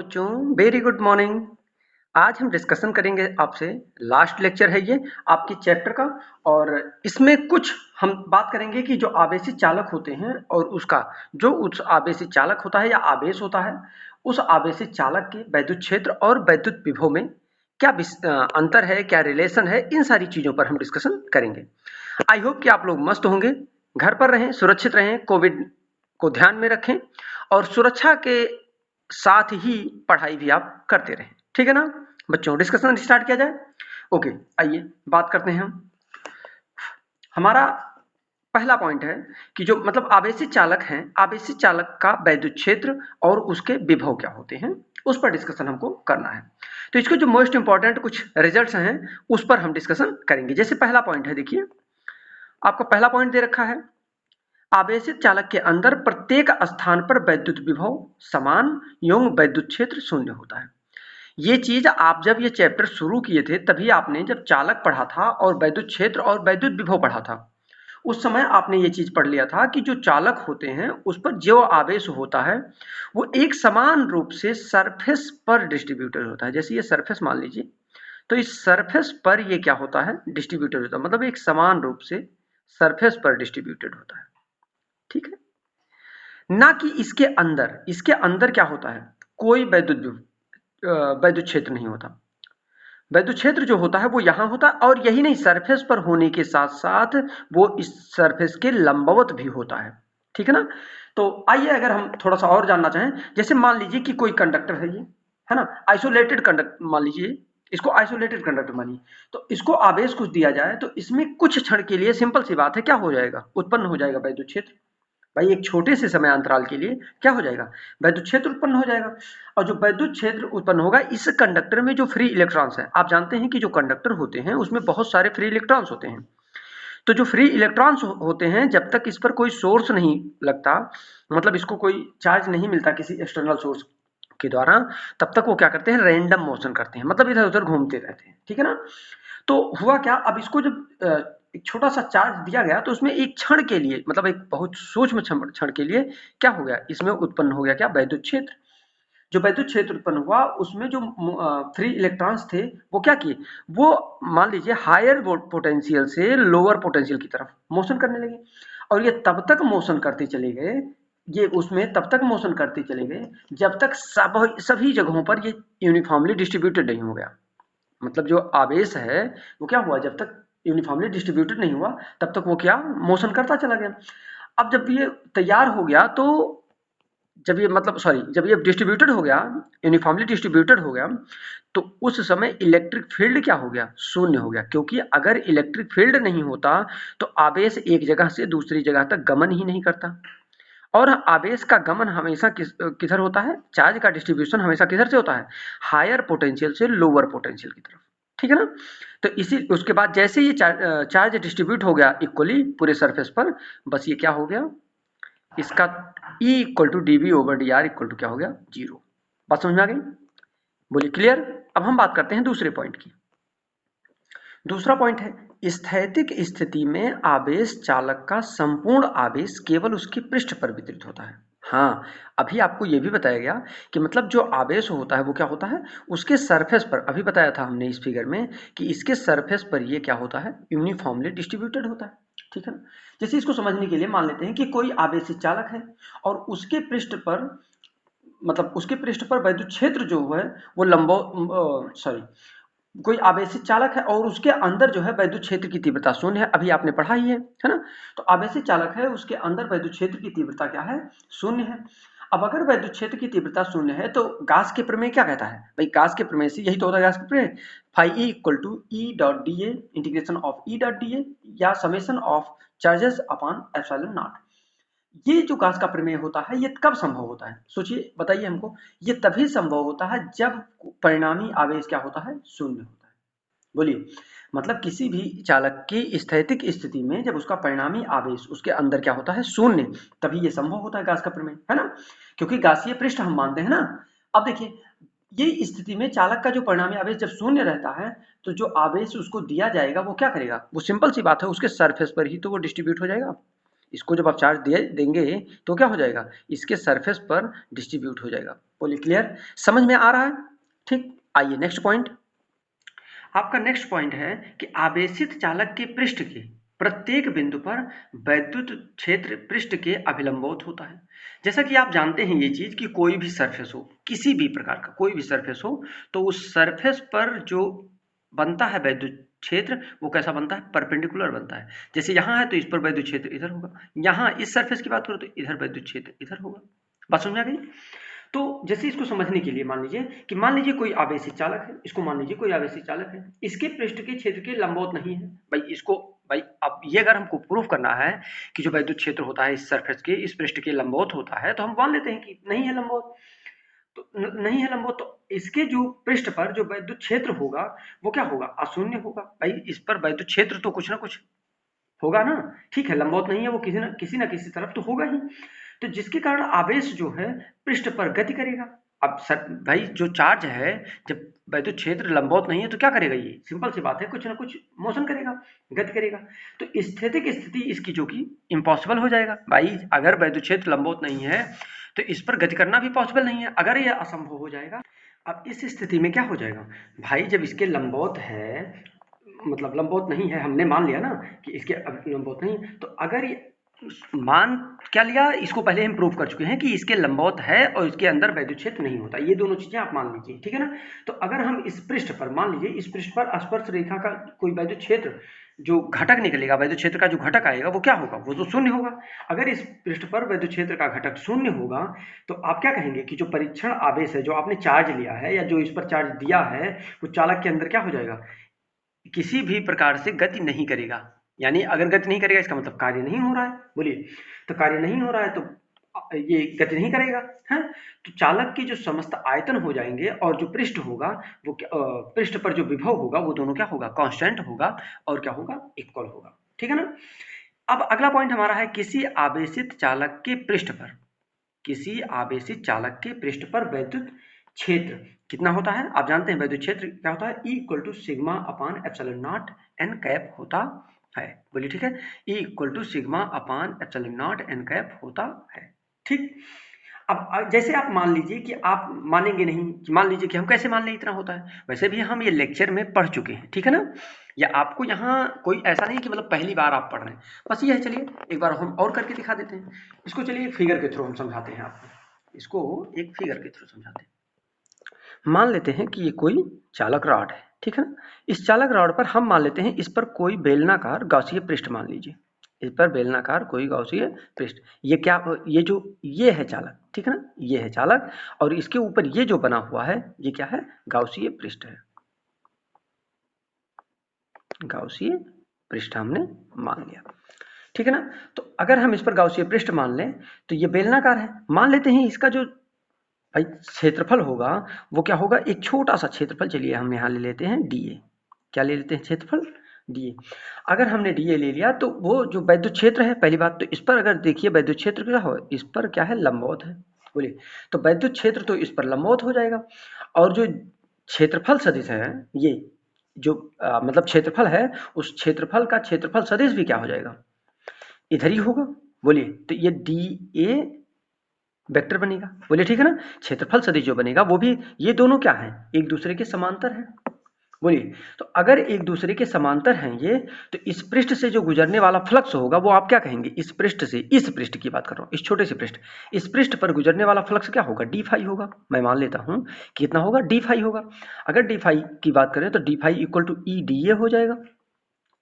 बच्चों, very good morning. आज हम डिस्कशन करेंगे आपसे। लास्ट लेक्चर है ये आपके चैप्टर का, और इसमें कुछ हम बात करेंगे कि जो आवेशी चालक होते हैं और उसका जो उस आवेशी चालक होता है या आवेश होता है, उस आवेशी चालक के वैद्युत क्षेत्र और वैद्युत विभव में क्या अंतर है, क्या रिलेशन है, इन सारी चीजों पर हम डिस्कशन करेंगे। आई होप कि आप लोग मस्त होंगे, घर पर रहें, सुरक्षित रहें, कोविड को ध्यान में रखें और सुरक्षा के साथ ही पढ़ाई भी आप करते रहें। ठीक है ना बच्चों? डिस्कशन स्टार्ट किया जाए। ओके, आइए बात करते हैं हम। हमारा पहला पॉइंट है कि जो मतलब आवेशी चालक हैं, आवेशी चालक का वैद्युत क्षेत्र और उसके विभव क्या होते हैं, उस पर डिस्कशन हमको करना है। तो इसके जो मोस्ट इंपॉर्टेंट कुछ रिजल्ट्स हैं उस पर हम डिस्कशन करेंगे। जैसे पहला पॉइंट है, देखिए आपका पहला पॉइंट दे रखा है, आवेशित चालक के अंदर प्रत्येक स्थान पर वैद्युत विभव समान एवं वैद्युत क्षेत्र शून्य होता है। ये चीज आप जब ये चैप्टर शुरू किए थे तभी आपने जब चालक पढ़ा था और वैद्युत क्षेत्र और वैद्युत विभव पढ़ा था, उस समय आपने ये चीज पढ़ लिया था कि जो चालक होते हैं उस पर जो आवेश होता है वो एक समान रूप से सरफेस पर डिस्ट्रीब्यूटेड होता है। जैसे ये सरफेस मान लीजिए, तो इस सरफेस पर ये क्या होता है, डिस्ट्रीब्यूटेड होता है, मतलब एक समान रूप से सरफेस पर डिस्ट्रीब्यूटेड होता है। ठीक है ना? कि इसके अंदर क्या होता है, कोई वैद्युत क्षेत्र नहीं होता। वैद्युत क्षेत्र जो होता है वो यहां होता है, और यही नहीं, सरफेस पर होने के साथ साथ वो इस सरफेस के लंबवत भी होता है। ठीक है ना? तो आइए अगर हम थोड़ा सा और जानना चाहें, जैसे मान लीजिए कि कोई कंडक्टर है, ये है ना, आइसोलेटेड कंडक्टर मान लीजिए, इसको आइसोलेटेड कंडक्टर मानिए, तो इसको आवेश कुछ दिया जाए तो इसमें कुछ क्षण के लिए सिंपल सी बात है, क्या हो जाएगा, उत्पन्न हो जाएगा वैद्युत क्षेत्र। भाई एक छोटे से समय अंतराल के लिए क्या हो जाएगा, वैद्युत क्षेत्र उत्पन्न हो जाएगा। और जो वैद्युत क्षेत्र उत्पन्न होगा, इस कंडक्टर में जो फ्री इलेक्ट्रॉन्स हैं, आप जानते हैं कि जो कंडक्टर होते हैं उसमें बहुत सारे फ्री इलेक्ट्रॉन्स होते हैं। तो जो फ्री इलेक्ट्रॉन्स होते हैं, जब तक इस पर कोई सोर्स नहीं लगता, मतलब इसको कोई चार्ज नहीं मिलता किसी एक्सटर्नल सोर्स के द्वारा, तब तक वो क्या करते हैं, रैंडम मोशन करते हैं, मतलब इधर उधर घूमते रहते हैं। ठीक है ना? तो हुआ क्या, अब इसको जब एक छोटा सा चार्ज दिया गया तो उसमें एक क्षण के लिए, मतलब एक बहुत सूक्ष्म क्षण के लिए क्या हो गया, इसमें उत्पन्न हो गया क्या, वैद्युत क्षेत्र। जो वैद्युत क्षेत्र उत्पन्न हुआ उसमें जो फ्री इलेक्ट्रॉन्स थे वो क्या किए, वो मान लीजिए हायर पोटेंशियल से लोअर पोटेंशियल की तरफ मोशन करने लगे, और ये तब तक मोशन करते चले गए, ये उसमें तब तक मोशन करते चले गए जब तक सभी जगहों पर ये यूनिफॉर्मली डिस्ट्रीब्यूटेड नहीं हो गया। मतलब जो आवेश है वो क्या हुआ, जब तक यूनिफॉर्मली डिस्ट्रीब्यूटेड नहीं हुआ तब तक वो क्या, मोशन करता चला गया। अब जब ये तैयार हो गया, तो जब ये मतलब सॉरी जब ये डिस्ट्रीब्यूटेड हो गया, यूनिफॉर्मली डिस्ट्रीब्यूटेड हो गया, तो उस समय इलेक्ट्रिक फील्ड क्या हो गया, शून्य हो गया। क्योंकि अगर इलेक्ट्रिक फील्ड नहीं होता तो आवेश एक जगह से दूसरी जगह तक गमन ही नहीं करता, और आवेश का गमन हमेशा किधर होता है, चार्ज का डिस्ट्रीब्यूशन हमेशा किधर से होता है, हायर पोटेंशियल से लोअर पोटेंशियल की तरफ। ठीक है ना? तो इसी उसके बाद जैसे ये चार्ज डिस्ट्रीब्यूट हो गया इक्वली पूरे सरफेस पर, बस ये क्या हो गया, इसका E equal to D V over D R equal to क्या हो गया, जीरो। बात समझ में आ गई? बोलिए क्लियर। अब हम बात करते हैं दूसरे पॉइंट की। दूसरा पॉइंट है, स्थैतिक स्थिति में आवेश चालक का संपूर्ण आवेश केवल उसके पृष्ठ पर वितरित होता है। हाँ, अभी आपको यह भी बताया गया कि मतलब जो आवेश होता है वो क्या होता है, उसके सरफेस पर, अभी बताया था हमने इस फिगर में कि इसके सरफेस पर ये क्या होता है, यूनिफॉर्मली डिस्ट्रीब्यूटेड होता है। ठीक है ना? जैसे इसको समझने के लिए मान लेते हैं कि कोई आवेशित चालक है और उसके पृष्ठ पर, मतलब उसके पृष्ठ पर वैद्युत क्षेत्र जो है वो सॉरी कोई आवेशित चालक है और उसके अंदर जो है वैद्युत क्षेत्र की तीव्रता शून्य है, अभी आपने पढ़ा ही है ना? तो आवेशित चालक है, उसके अंदर वैद्युत क्षेत्र की तीव्रता क्या है, शून्य है। अब अगर वैद्युत क्षेत्र की तीव्रता शून्य है तो गास के प्रमेय क्या कहता है, भाई गास के प्रमेय से यही तो होता है, गास के प्रमेय phi E equal to E dot d A integration of E dot d A या summation of charges upon epsilon naught. ये जो गास का प्रमेय होता है ये कब संभव होता है, सोचिए बताइए हमको। ये तभी संभव होता है जब परिणामी आवेश क्या होता है, शून्य होता है। बोलिए, मतलब किसी भी चालक की स्थैतिक स्थिति में जब उसका परिणामी आवेश उसके अंदर क्या होता है, शून्य, तभी ये संभव होता है गास का प्रमेय, है ना? क्योंकि गासीय पृष्ठ हम मानते हैं ना। अब देखिए, ये स्थिति में चालक का जो परिणामी आवेश जब शून्य रहता है तो जो आवेश उसको दिया जाएगा वो क्या करेगा, वो सिंपल सी बात है, उसके सरफेस पर ही तो वो डिस्ट्रीब्यूट हो जाएगा। इसको जब आप चार्ज देंगे तो क्या हो जाएगा, इसके सरफेस पर डिस्ट्रीब्यूट हो जाएगा। बोलिए क्लियर, समझ में आ रहा है? ठीक, आइए नेक्स्ट पॉइंट। आपका नेक्स्ट पॉइंट है कि आवेशित चालक के पृष्ठ के प्रत्येक बिंदु पर वैद्युत क्षेत्र पृष्ठ के अभिलंबोत होता है। जैसा कि आप जानते हैं ये चीज कि कोई भी सरफेस हो, किसी भी प्रकार का कोई भी सरफेस हो, तो उस सरफेस पर जो बनता है वैद्युत क्षेत्र वो कैसा बनता है, परपेंडिकुलर बनता है। जैसे यहाँ है तो इस पर वैद्युत क्षेत्र इधर होगा, यहाँ इस सरफेस की बात करो तो इधर वैद्युत क्षेत्र इधर होगा। बात समझ आ गई? तो जैसे इसको समझने के लिए मान लीजिए कि मान लीजिए कोई आवेशित चालक है, इसको मान लीजिए कोई आवेशित चालक है, इसके पृष्ठ के क्षेत्र के लंबवत नहीं है भाई। इसको भाई अब ये अगर हमको प्रूफ करना है कि जो वैद्युत क्षेत्र होता है इस सरफेस के इस पृष्ठ के लंबवत होता है, तो हम मान लेते हैं कि नहीं है लंबवत। तो नहीं है लंबवत, तो इसके जो पृष्ठ पर जो वैद्युत क्षेत्र होगा वो क्या होगा, अशून्य होगा। भाई इस पर वैद्युत क्षेत्र तो कुछ ना कुछ होगा ना, ठीक है, लंबवत नहीं है वो, किसी ना किसी तरफ तो होगा ही। तो जिसके कारण आवेश जो है पृष्ठ पर गति करेगा। अब सर भाई जो चार्ज है, जब वैद्युत क्षेत्र लंबवत नहीं है तो क्या करेगा, ये सिंपल सी बात है, कुछ ना कुछ मोशन करेगा, गति करेगा। तो स्थैतिक स्थिति इसकी जो कि इम्पॉसिबल हो जाएगा। भाई अगर वैद्युत क्षेत्र लंबवत नहीं है तो इस पर गति करना भी पॉसिबल नहीं है, अगर यह असंभव हो जाएगा। अब इस स्थिति में क्या हो जाएगा भाई, जब इसके लंबवत है, मतलब लंबवत नहीं है, हमने मान लिया ना कि इसके लंबवत नहीं, तो अगर ये मान क्या लिया, इसको पहले हम प्रूव कर चुके हैं कि इसके लंबवत है और इसके अंदर वैद्युत क्षेत्र नहीं होता, ये दोनों चीजें आप मान लीजिए, ठीक है ना। तो अगर हम इस पृष्ठ पर मान लीजिए, इस पृष्ठ पर स्पर्श रेखा का कोई वैद्युत क्षेत्र जो घटक निकलेगा, वैद्युत क्षेत्र का जो घटक आएगा वो क्या होगा, वो तो शून्य होगा। अगर इस पृष्ठ पर वैद्युत क्षेत्र का घटक शून्य होगा तो आप क्या कहेंगे कि जो परीक्षण आवेश है, जो आपने चार्ज लिया है या जो इस पर चार्ज दिया है, वो चालक के अंदर क्या हो जाएगा, किसी भी प्रकार से गति नहीं करेगा। यानी अगर गति नहीं करेगा इसका मतलब कार्य नहीं हो रहा है। बोलिए, तो कार्य नहीं हो रहा है तो ये गति नहीं करेगा है। तो चालक की जो समस्त आयतन हो जाएंगे और जो पृष्ठ होगा वो पृष्ठ पर जो विभव होगा वो दोनों क्या होगा, कांस्टेंट होगा और क्या होगा, इक्वल होगा, ठीक है ना। अब अगला पॉइंट हमारा है किसी आवेशित चालक के पृष्ठ पर, किसी आवेशित चालक के पृष्ठ पर वैद्युत क्षेत्र कितना होता है, आप जानते हैं वैद्युत क्षेत्र क्या होता है, E equal to sigma upon epsilon naught N cap होता है। बोलिए ठीक है, E equal to sigma upon epsilon naught N cap होता है, ठीक। अब जैसे आप मान लीजिए कि आप मानेंगे नहीं, मान लीजिए कि हम कैसे मान लें इतना होता है, वैसे भी हम ये लेक्चर में पढ़ चुके हैं, ठीक है ना। या आपको यहाँ कोई ऐसा नहीं कि मतलब पहली बार आप पढ़ रहे हैं, बस ये है। चलिए एक बार हम और करके दिखा देते हैं इसको। चलिए एक फिगर के थ्रू हम समझाते हैं आपको, इसको एक फिगर के थ्रू समझाते हैं। मान लेते हैं कि ये कोई चालक रॉड है, ठीक है ना। इस चालक रॉड पर हम मान लेते हैं इस पर कोई बेलनाकार गॉसीय पृष्ठ मान लीजिए, इस पर बेलनाकार कोई गॉसीय पृष्ठ, ये क्या, ये जो ये है चालक, ठीक है ना, ये है चालक और इसके ऊपर ये जो बना हुआ है ये क्या है, गॉसीय पृष्ठ है, गॉसीय पृष्ठ हमने मान लिया, ठीक है ना। तो अगर हम इस पर गॉसीय पृष्ठ मान लें तो ये बेलनाकार है, मान लेते हैं इसका जो भाई क्षेत्रफल होगा वो क्या होगा, एक छोटा सा क्षेत्रफल, चलिए हम यहाँ ले लेते हैं डीए, क्या ले लेते हैं, क्षेत्रफल डीए। अगर हमने डीए ले लिया तो वो जो वैद्युत क्षेत्र है, पहली बात तो इस पर अगर देखिए वैद्युत क्षेत्र क्या हो, इस पर क्या है, लंबवत है। बोलिए, तो वैद्युत क्षेत्र तो इस पर लंबवत हो जाएगा और जो क्षेत्रफल सदिश है, ये जो मतलब क्षेत्रफल है, उस क्षेत्रफल का क्षेत्रफल सदिश भी क्या हो जाएगा, इधर ही होगा। बोलिए, तो ये डी ए वेक्टर बनेगा। बोलिए ठीक है ना, क्षेत्रफल सदिश जो बनेगा वो भी, ये दोनों क्या हैं, एक दूसरे के समांतर हैं। बोलिए, तो अगर एक दूसरे के समांतर हैं ये, तो इस पृष्ठ से जो गुजरने वाला फ्लक्स होगा वो आप क्या कहेंगे, इस पृष्ठ से, इस पृष्ठ की बात कर रहा हूँ, इस छोटे से पृष्ठ, इस पृष्ठ पर गुजरने वाला फ्लक्स क्या होगा, डी फाई होगा। मैं मान लेता हूँ कितना होगा, डी फाई होगा। अगर डी फाई की बात करें तो D phi equal to E D A हो जाएगा।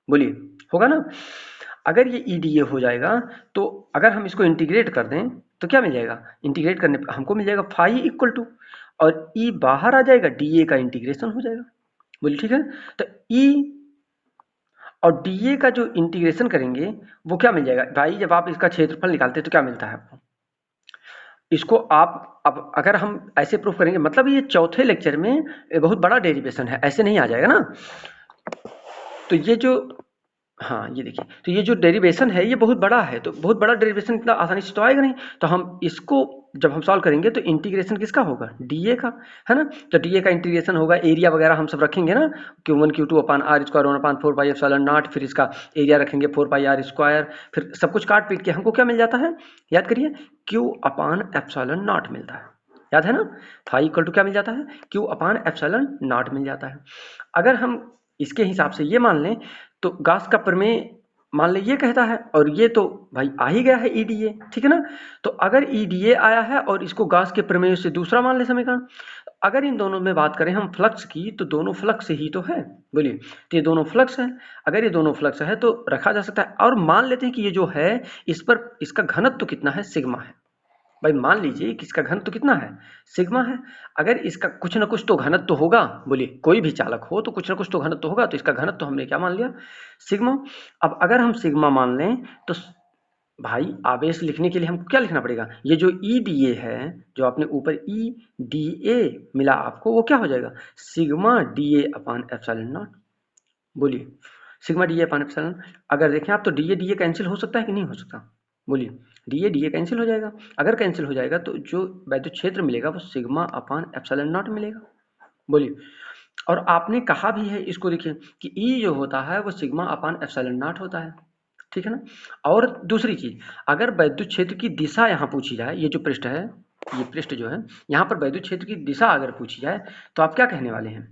बोलिए, होगा ना। अगर ये ई डी ए हो जाएगा तो अगर हम इसको इंटीग्रेट कर दें तो क्या मिल जाएगा, इंटीग्रेट करने पर हमको मिल जाएगा फाई इक्वल टू, और ई बाहर आ जाएगा, डी ए का इंटीग्रेशन हो जाएगा। बोलिए ठीक है, तो ई और डी ए का जो इंटीग्रेशन करेंगे वो क्या मिल जाएगा भाई, जब आप इसका क्षेत्रफल निकालते हैं तो क्या मिलता है आपको, इसको आप अब अगर हम ऐसे प्रूफ करेंगे, मतलब ये चौथे लेक्चर में बहुत बड़ा डेरिवेशन है, ऐसे नहीं आ जाएगा ना। तो ये जो, हाँ ये देखिए, तो ये जो डेरिवेशन है ये बहुत बड़ा है, तो बहुत बड़ा डेरिवेशन इतना आसानी से तो आएगा नहीं, तो हम इसको जब हम सॉल्व करेंगे तो इंटीग्रेशन किसका होगा, डीए का, है ना। तो डीए का इंटीग्रेशन होगा, एरिया वगैरह हम सब रखेंगे ना, Q1 Q2 upon R square 1 upon 4 pi epsilon naught, फिर इसका एरिया रखेंगे 4 पाई आर स्क्वायर, फिर सब कुछ काट पीट के हमको क्या मिल जाता है, याद करिए, Q अपान एप्सिलॉन नॉट मिलता है, याद है ना। तो इक्वल टू क्या मिल जाता है, Q अपान एप्सिलॉन नॉट मिल जाता है। अगर हम इसके हिसाब से ये मान लें तो गाउस का प्रमेय मान ले ये कहता है, और ये तो भाई आ ही गया है ईडीए, ठीक है ना। तो अगर ईडीए आया है और इसको गाउस के प्रमेय से दूसरा मान ले समीकरण, अगर इन दोनों में बात करें हम फ्लक्स की, तो दोनों फ्लक्स ही तो है, बोलिए, तो ये दोनों फ्लक्स है। अगर ये दोनों फ्लक्स है तो रखा जा सकता है, और मान लेते हैं कि ये जो है इस पर इसका घनत्व तो कितना है, सिग्मा है। भाई मान लीजिए कि इसका घनत्व तो कितना है, सिग्मा है। अगर इसका कुछ ना कुछ तो घनत्व तो होगा, बोलिए कोई भी चालक हो तो कुछ ना कुछ तो घनत्व तो होगा, तो इसका घनत्व तो हमने क्या मान लिया, सिग्मा। अब अगर हम सिग्मा मान लें तो भाई आवेश लिखने के लिए हमको क्या लिखना पड़ेगा, ये जो ई डी ए है, जो आपने ऊपर ई डी ए मिला आपको, वो क्या हो जाएगा, sigma d A upon epsilon naught. बोलिए, sigma d A upon epsilon. अगर देखें आप तो डी ए कैंसिल हो सकता है कि नहीं हो सकता, बोलिए, डी ए कैंसिल हो जाएगा। अगर कैंसिल हो जाएगा तो जो वैद्युत क्षेत्र मिलेगा वो सिग्मा अपान एप्सिलॉन नॉट मिलेगा। बोलिए, और आपने कहा भी है, इसको देखिए कि ई जो होता है वो सिग्मा अपान एप्सिलॉन नॉट होता है, ठीक है ना। और दूसरी चीज, अगर वैद्युत क्षेत्र की दिशा यहाँ पूछी जाए, ये जो पृष्ठ है, ये पृष्ठ जो है, यहाँ पर वैद्युत क्षेत्र की दिशा अगर पूछी जाए तो आप क्या कहने वाले हैं,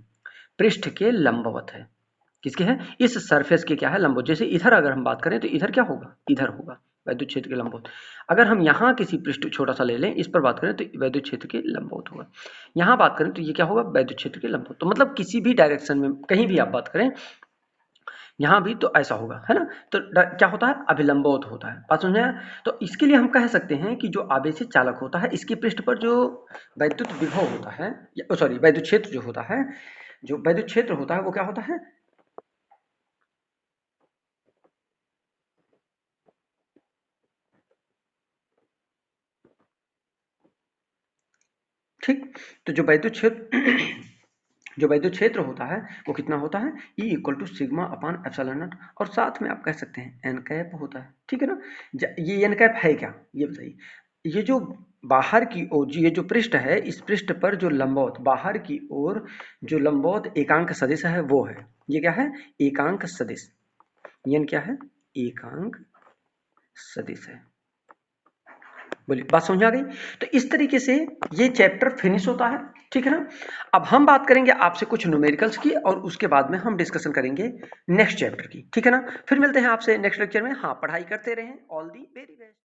पृष्ठ के लंबवत है। किसके है, इस सरफेस के क्या है, लंबवत। जैसे इधर अगर हम बात करें तो इधर क्या होगा, इधर होगा वैद्युत क्षेत्र के लंबवत। अगर हम यहाँ किसी पृष्ठ छोटा सा ले लें, इस पर बात करें तो वैद्युत क्षेत्र के लंबवत होगा। यहाँ बात करें तो ये क्या होगा, वैद्युत क्षेत्र के लंबवत। तो मतलब किसी भी डायरेक्शन में कहीं भी आप बात करें, यहाँ भी तो ऐसा होगा, है ना। तो क्या होता है, अभिलंबवत होता है, बात समझ में आया? तो इसके लिए हम कह सकते हैं कि जो आवेशित चालक होता है, इसके पृष्ठ पर जो वैद्युत विभव होता है, सॉरी वैद्युत क्षेत्र जो होता है, जो वैद्युत क्षेत्र होता है वो क्या होता है, ठीक। तो जो वैद्युत क्षेत्र जो वैद्युत क्षेत्र होता है वो कितना होता है, E equal to sigma upon epsilon naught, और साथ में आप कह सकते हैं एन कैप होता है, ठीक है ना। ये एन कैप है क्या, ये बताइए। ये जो बाहर की ओर, ये जो पृष्ठ है, इस पृष्ठ पर जो लंबवत बाहर की ओर जो लंबवत एकांक सदिश है वो है, ये क्या है, एकांक सदिश। एन क्या है, एकांक सदिश है। बोलिए, बात समझ आ गई। तो इस तरीके से ये चैप्टर फिनिश होता है, ठीक है ना। अब हम बात करेंगे आपसे कुछ न्यूमेरिकल्स की, और उसके बाद में हम डिस्कशन करेंगे नेक्स्ट चैप्टर की, ठीक है ना। फिर मिलते हैं आपसे नेक्स्ट लेक्चर में। हाँ, पढ़ाई करते रहें। All the very best.